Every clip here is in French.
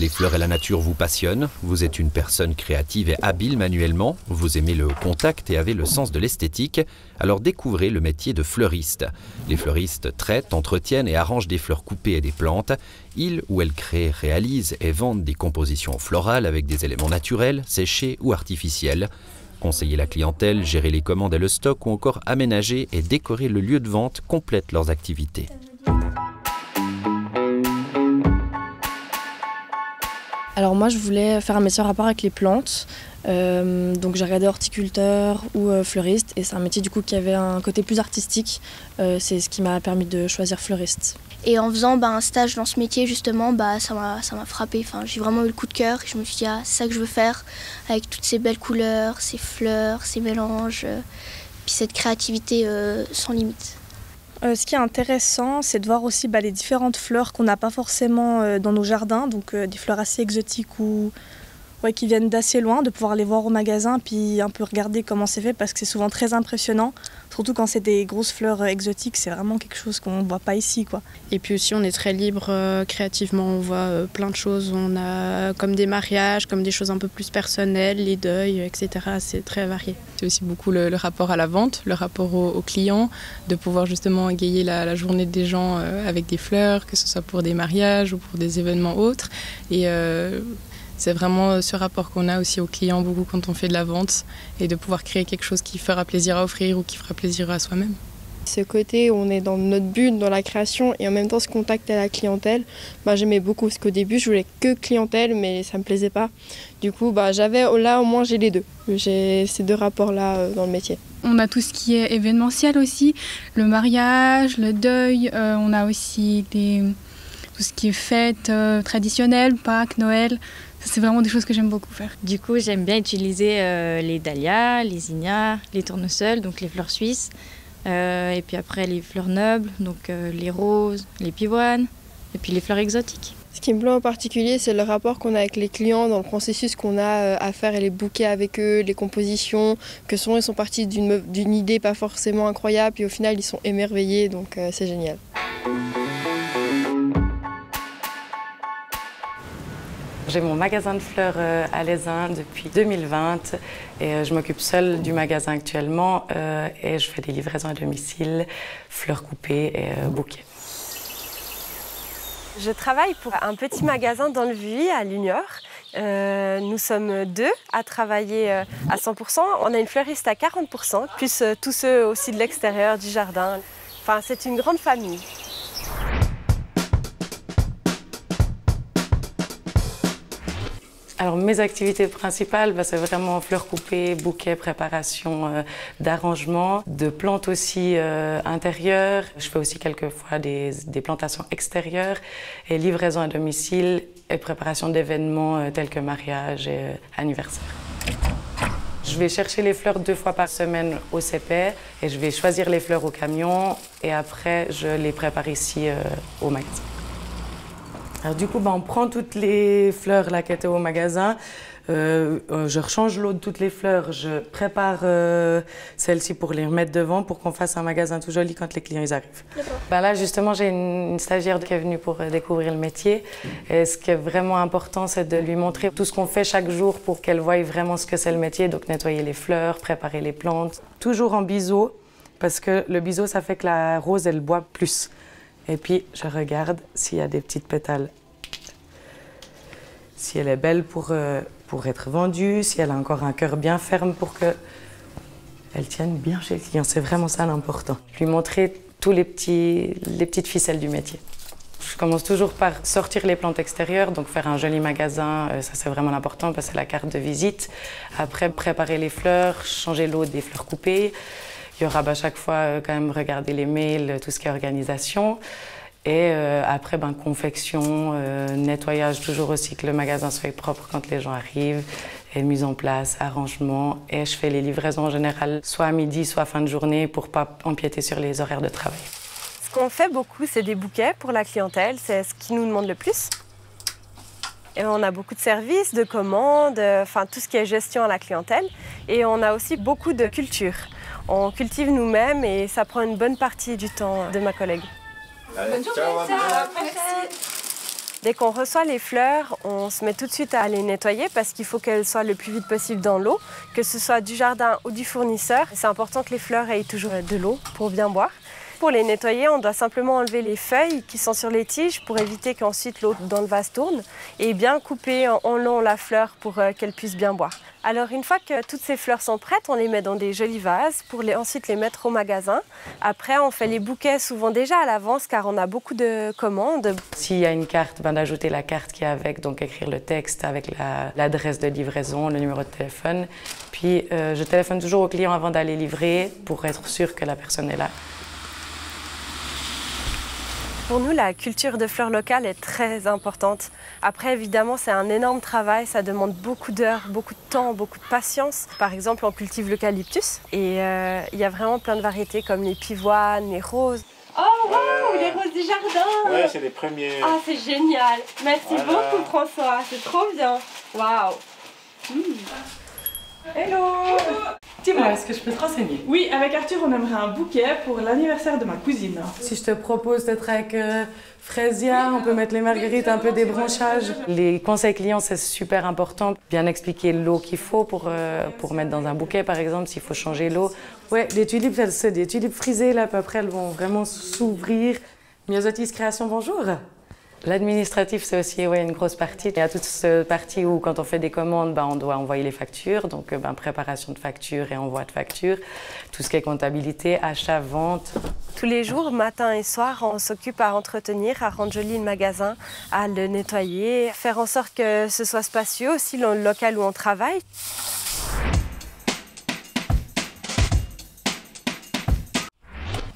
Les fleurs et la nature vous passionnent, vous êtes une personne créative et habile manuellement, vous aimez le contact et avez le sens de l'esthétique, alors découvrez le métier de fleuriste. Les fleuristes traitent, entretiennent et arrangent des fleurs coupées et des plantes. Ils ou elles créent, réalisent et vendent des compositions florales avec des éléments naturels, séchés ou artificiels. Conseiller la clientèle, gérer les commandes et le stock ou encore aménager et décorer le lieu de vente complètent leurs activités. Alors moi je voulais faire un métier en rapport avec les plantes, donc j'ai regardé horticulteur ou fleuriste et c'est un métier du coup qui avait un côté plus artistique, c'est ce qui m'a permis de choisir fleuriste. Et en faisant un stage dans ce métier justement, ça m'a frappé, enfin, j'ai vraiment eu le coup de cœur et je me suis dit ah, c'est ça que je veux faire avec toutes ces belles couleurs, ces fleurs, ces mélanges, puis cette créativité sans limite. Ce qui est intéressant, c'est de voir aussi les différentes fleurs qu'on n'a pas forcément dans nos jardins, donc des fleurs assez exotiques ou qui viennent d'assez loin, de pouvoir les voir au magasin puis un peu regarder comment c'est fait parce que c'est souvent très impressionnant, surtout quand c'est des grosses fleurs exotiques, c'est vraiment quelque chose qu'on ne voit pas ici, quoi. Et puis aussi on est très libre créativement, on voit plein de choses, on a comme des mariages, comme des choses un peu plus personnelles, les deuils, etc. C'est très varié. C'est aussi beaucoup le rapport à la vente, le rapport aux clients, de pouvoir justement égayer la journée des gens avec des fleurs, que ce soit pour des mariages ou pour des événements autres. Et c'est vraiment ce rapport qu'on a aussi aux clients beaucoup quand on fait de la vente et de pouvoir créer quelque chose qui fera plaisir à offrir ou qui fera plaisir à soi-même. Ce côté où on est dans notre but, dans la création et en même temps ce contact à la clientèle, j'aimais beaucoup parce qu'au début je voulais que clientèle mais ça me plaisait pas. Du coup là au moins j'ai les deux, j'ai ces deux rapports-là dans le métier. On a tout ce qui est événementiel aussi, le mariage, le deuil, on a aussi tout ce qui est fête traditionnelle, Pâques, Noël. C'est vraiment des choses que j'aime beaucoup faire. Du coup, j'aime bien utiliser les dahlias, les zinnias, les tournesols, donc les fleurs suisses. Et puis après, les fleurs nobles, donc les roses, les pivoines, et puis les fleurs exotiques. Ce qui me plaît en particulier, c'est le rapport qu'on a avec les clients dans le processus qu'on a à faire et les bouquets avec eux, les compositions, que souvent ils sont partis d'une idée pas forcément incroyable, puis au final ils sont émerveillés, donc c'est génial. J'ai mon magasin de fleurs à l'Aisin depuis 2020 et je m'occupe seule du magasin actuellement et je fais des livraisons à domicile, fleurs coupées et bouquets. Je travaille pour un petit magasin dans le Vuilly à Lunior. Nous sommes deux à travailler à 100%. On a une fleuriste à 40%, plus tous ceux aussi de l'extérieur, du jardin. Enfin, c'est une grande famille. Alors mes activités principales, c'est vraiment fleurs coupées, bouquets, préparation d'arrangements, de plantes aussi intérieures. Je fais aussi quelquefois des plantations extérieures et livraison à domicile et préparation d'événements tels que mariage et anniversaire. Je vais chercher les fleurs 2 fois par semaine au CP et je vais choisir les fleurs au camion et après je les prépare ici au magasin. Alors du coup, on prend toutes les fleurs là, qui étaient au magasin, je rechange l'eau de toutes les fleurs, je prépare celles-ci pour les remettre devant pour qu'on fasse un magasin tout joli quand les clients ils arrivent. Là justement, j'ai une stagiaire qui est venue pour découvrir le métier et ce qui est vraiment important, c'est de lui montrer tout ce qu'on fait chaque jour pour qu'elle voie vraiment ce que c'est le métier, donc nettoyer les fleurs, préparer les plantes, toujours en biseau parce que le biseau ça fait que la rose elle boit plus. Et puis, je regarde s'il y a des petites pétales. Si elle est belle pour être vendue, si elle a encore un cœur bien ferme pour qu'elle tienne bien chez le client. C'est vraiment ça l'important. Lui montrer tous les petites ficelles du métier. Je commence toujours par sortir les plantes extérieures, donc faire un joli magasin, ça c'est vraiment important parce que c'est la carte de visite. Après, préparer les fleurs, changer l'eau des fleurs coupées. Il y aura à chaque fois quand même regarder les mails, tout ce qui est organisation. Et après, confection, nettoyage, toujours aussi que le magasin soit propre quand les gens arrivent. Et mise en place, arrangement. Et je fais les livraisons en général, soit à midi, soit à fin de journée, pour ne pas empiéter sur les horaires de travail. Ce qu'on fait beaucoup, c'est des bouquets pour la clientèle. C'est ce qui nous demande le plus. Et on a beaucoup de services, de commandes, enfin tout ce qui est gestion à la clientèle. Et on a aussi beaucoup de culture. On cultive nous-mêmes et ça prend une bonne partie du temps de ma collègue. Allez, bonne journée, ciao, merci. Dès qu'on reçoit les fleurs, on se met tout de suite à les nettoyer parce qu'il faut qu'elles soient le plus vite possible dans l'eau, que ce soit du jardin ou du fournisseur. C'est important que les fleurs aient toujours de l'eau pour bien boire. Pour les nettoyer, on doit simplement enlever les feuilles qui sont sur les tiges pour éviter qu'ensuite l'eau dans le vase tourne et bien couper en long la fleur pour qu'elle puisse bien boire. Alors une fois que toutes ces fleurs sont prêtes, on les met dans des jolis vases pour ensuite les mettre au magasin. Après, on fait les bouquets souvent déjà à l'avance car on a beaucoup de commandes. S'il y a une carte, d'ajouter la carte qui est avec, donc écrire le texte avec l'adresse de livraison, le numéro de téléphone. Puis je téléphone toujours au client avant d'aller livrer pour être sûr que la personne est là. Pour nous, la culture de fleurs locales est très importante. Après, évidemment, c'est un énorme travail, ça demande beaucoup d'heures, beaucoup de temps, beaucoup de patience. Par exemple, on cultive l'eucalyptus et il y a vraiment plein de variétés comme les pivoines, les roses. Oh, waouh, les roses du jardin! Ouais, c'est les premiers. Ah, c'est génial! Merci beaucoup, François, c'est trop bien! Waouh! Hello! Dis-moi, est-ce que je peux te renseigner? Oui, avec Arthur, on aimerait un bouquet pour l'anniversaire de ma cousine. Si je te propose d'être avec Frésia, on peut mettre les marguerites, un peu des branchages. Les conseils clients, c'est super important. Bien expliquer l'eau qu'il faut pour mettre dans un bouquet, par exemple, s'il faut changer l'eau. Ouais, les tulipes, c'est des tulipes frisées, là, à peu près, elles vont vraiment s'ouvrir. Myosotis Création, bonjour. L'administratif, c'est aussi une grosse partie. Il y a toute cette partie où, quand on fait des commandes, on doit envoyer les factures. Donc, préparation de factures et envoi de factures. Tout ce qui est comptabilité, achat, vente. Tous les jours, matin et soir, on s'occupe à entretenir, à rendre joli le magasin, à le nettoyer, faire en sorte que ce soit spacieux aussi, le local où on travaille.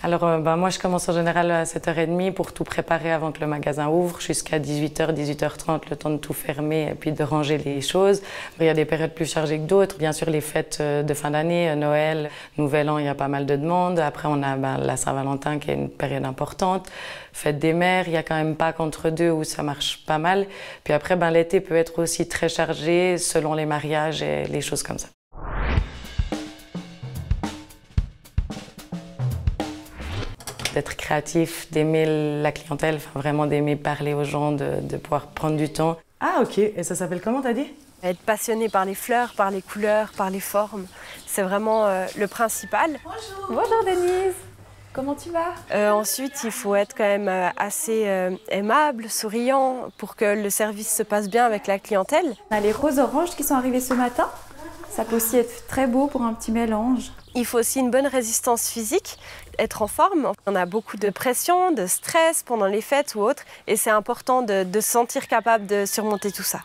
Alors, moi, je commence en général à 7h30 pour tout préparer avant que le magasin ouvre, jusqu'à 18h, 18h30, le temps de tout fermer et puis de ranger les choses. Il y a des périodes plus chargées que d'autres. Bien sûr, les fêtes de fin d'année, Noël, Nouvel An, il y a pas mal de demandes. Après, on a la Saint-Valentin qui est une période importante. Fête des mères, il y a quand même Pâques entre deux où ça marche pas mal. Puis après, l'été peut être aussi très chargé selon les mariages et les choses comme ça. D'être créatif, d'aimer la clientèle, vraiment d'aimer parler aux gens, de pouvoir prendre du temps. Ah ok, et ça s'appelle comment t'as dit? Être passionné par les fleurs, par les couleurs, par les formes, c'est vraiment le principal. Bonjour! Bonjour Denise! Comment tu vas? Ensuite, il faut être quand même assez aimable, souriant, pour que le service se passe bien avec la clientèle. On a les roses oranges qui sont arrivées ce matin. Ça peut aussi être très beau pour un petit mélange. Il faut aussi une bonne résistance physique, être en forme. On a beaucoup de pression, de stress pendant les fêtes ou autres, et c'est important de se sentir capable de surmonter tout ça.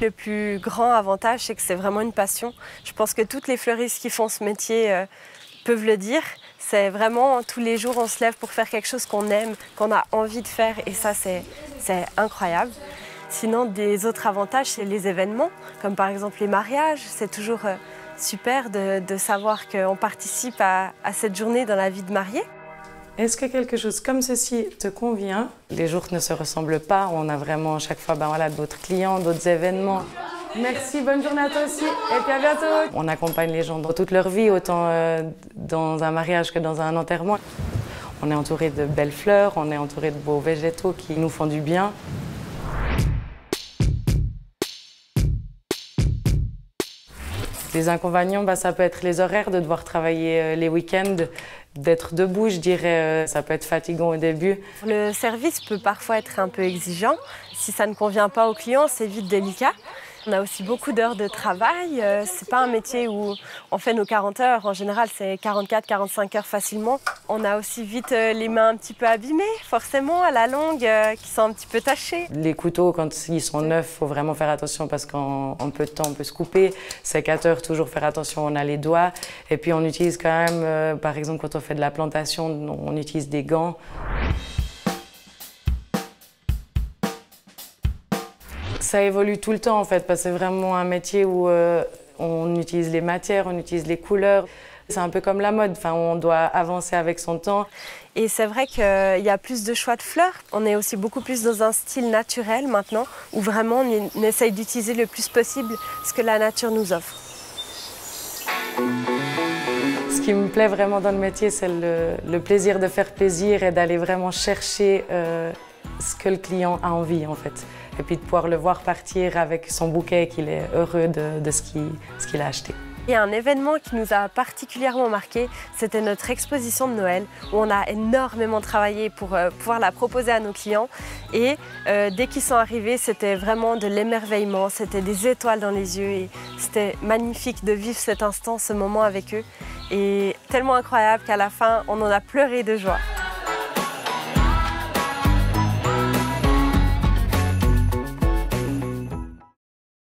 Le plus grand avantage, c'est que c'est vraiment une passion. Je pense que toutes les fleuristes qui font ce métier peuvent le dire. C'est vraiment, tous les jours, on se lève pour faire quelque chose qu'on aime, qu'on a envie de faire, et ça, c'est incroyable. Sinon, des autres avantages, c'est les événements, comme par exemple les mariages. C'est toujours super de savoir qu'on participe à cette journée dans la vie de mariée. Est-ce que quelque chose comme ceci te convient? Les jours ne se ressemblent pas, on a vraiment chaque fois d'autres clients, d'autres événements. Merci, bonne journée à toi aussi, et puis à bientôt. On accompagne les gens dans toute leur vie, autant dans un mariage que dans un enterrement. On est entouré de belles fleurs, on est entouré de beaux végétaux qui nous font du bien. Les inconvénients, ça peut être les horaires, de devoir travailler les week-ends, d'être debout, je dirais, ça peut être fatigant au début. Le service peut parfois être un peu exigeant. Si ça ne convient pas aux clients, c'est vite délicat. On a aussi beaucoup d'heures de travail. C'est pas un métier où on fait nos 40 heures. En général, c'est 44-45 heures facilement. On a aussi vite les mains un petit peu abîmées, forcément, à la longue, qui sont un petit peu tachées. Les couteaux, quand ils sont neufs, il faut vraiment faire attention parce qu'en peu de temps, on peut se couper. Sécateur, toujours faire attention, on a les doigts. Et puis, on utilise quand même, par exemple, quand on fait de la plantation, on utilise des gants. Ça évolue tout le temps en fait, parce que c'est vraiment un métier où on utilise les matières, on utilise les couleurs. C'est un peu comme la mode, on doit avancer avec son temps. Et c'est vrai qu'il y a plus de choix de fleurs. On est aussi beaucoup plus dans un style naturel maintenant, où vraiment on essaye d'utiliser le plus possible ce que la nature nous offre. Ce qui me plaît vraiment dans le métier, c'est le plaisir de faire plaisir et d'aller vraiment chercher ce que le client a envie en fait. Et puis de pouvoir le voir partir avec son bouquet et qu'il est heureux de ce qu'il a acheté. Il y a un événement qui nous a particulièrement marqué, c'était notre exposition de Noël où on a énormément travaillé pour pouvoir la proposer à nos clients et dès qu'ils sont arrivés, c'était vraiment de l'émerveillement, c'était des étoiles dans les yeux et c'était magnifique de vivre cet instant, ce moment avec eux et tellement incroyable qu'à la fin, on en a pleuré de joie.